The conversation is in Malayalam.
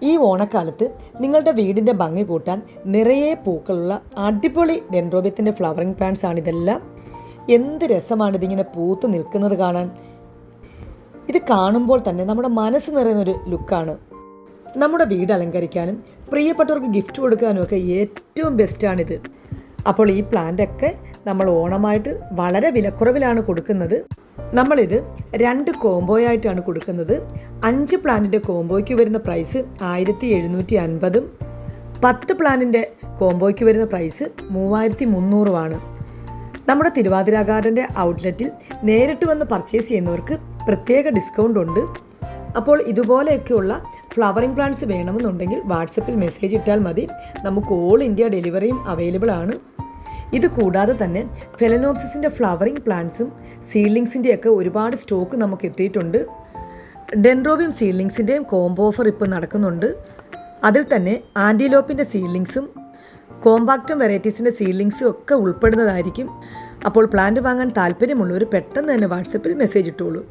ഈ ഓണക്കാലത്ത് നിങ്ങളുടെ വീടിൻ്റെ ഭംഗി കൂട്ടാൻ നിറയെ പൂക്കളുള്ള അടിപൊളി ഡെൻഡ്രോബിയത്തിൻ്റെ ഫ്ലവറിങ് പ്ലാന്റ്സ് ആണിതെല്ലാം. എന്ത് രസമാണിതിങ്ങനെ പൂത്ത് നിൽക്കുന്നത് കാണാൻ. ഇത് കാണുമ്പോൾ തന്നെ നമ്മുടെ മനസ്സ് നിറയുന്നൊരു ലുക്കാണ്. നമ്മുടെ വീട് അലങ്കരിക്കാനും പ്രിയപ്പെട്ടവർക്ക് ഗിഫ്റ്റ് കൊടുക്കാനും ഒക്കെ ഏറ്റവും ബെസ്റ്റാണിത്. അപ്പോൾ ഈ പ്ലാന്റൊക്കെ നമ്മൾ ഓണമായിട്ട് വളരെ വിലക്കുറവിലാണ് കൊടുക്കുന്നത്. നമ്മളിത് 2 കോംബോയായിട്ടാണ് കൊടുക്കുന്നത്. 5 പ്ലാന്റിൻ്റെ കോംബോയ്ക്ക് വരുന്ന പ്രൈസ് 1750, 10 പ്ലാന്റിൻ്റെ കോംബോയ്ക്ക് വരുന്ന പ്രൈസ് 3300 നമ്മുടെ തിരുവാതിര ഗാർഡൻ്റെ ഔട്ട്ലെറ്റിൽ നേരിട്ട് വന്ന് പർച്ചേസ് ചെയ്യുന്നവർക്ക് പ്രത്യേക ഡിസ്കൗണ്ട് ഉണ്ട്. അപ്പോൾ ഇതുപോലെയൊക്കെയുള്ള ഫ്ലവറിംഗ് പ്ലാന്റ്സ് വേണമെന്നുണ്ടെങ്കിൽ വാട്സപ്പിൽ മെസ്സേജ് ഇട്ടാൽ മതി. നമുക്ക് ഓൾ ഇന്ത്യ ഡെലിവറിയും അവൈലബിൾ ആണ്. ഇത് കൂടാതെ തന്നെ ഫെലനോപ്സിസിൻ്റെ ഫ്ലവറിംഗ് പ്ലാന്റ്സും സീഡ്ലിങ്സിൻ്റെയൊക്കെ ഒരുപാട് സ്റ്റോക്ക് നമുക്ക് എത്തിയിട്ടുണ്ട്. ഡെൻഡ്രോബിയം സീഡ്ലിങ്സിൻ്റെയും കോംബോ ഓഫർ ഇപ്പോൾ നടക്കുന്നുണ്ട്. അതിൽ തന്നെ ആൻറ്റിലോപ്പിൻ്റെ സീഡ്ലിങ്സും കോമ്പാക്റ്റം വെറൈറ്റീസിൻ്റെ സീഡ്ലിങ്സും ഒക്കെ ഉൾപ്പെടുന്നതായിരിക്കും. അപ്പോൾ പ്ലാന്റ് വാങ്ങാൻ താല്പര്യമുള്ളവർ പെട്ടെന്ന് തന്നെ വാട്സപ്പിൽ മെസ്സേജ് ഇട്ടോളൂ.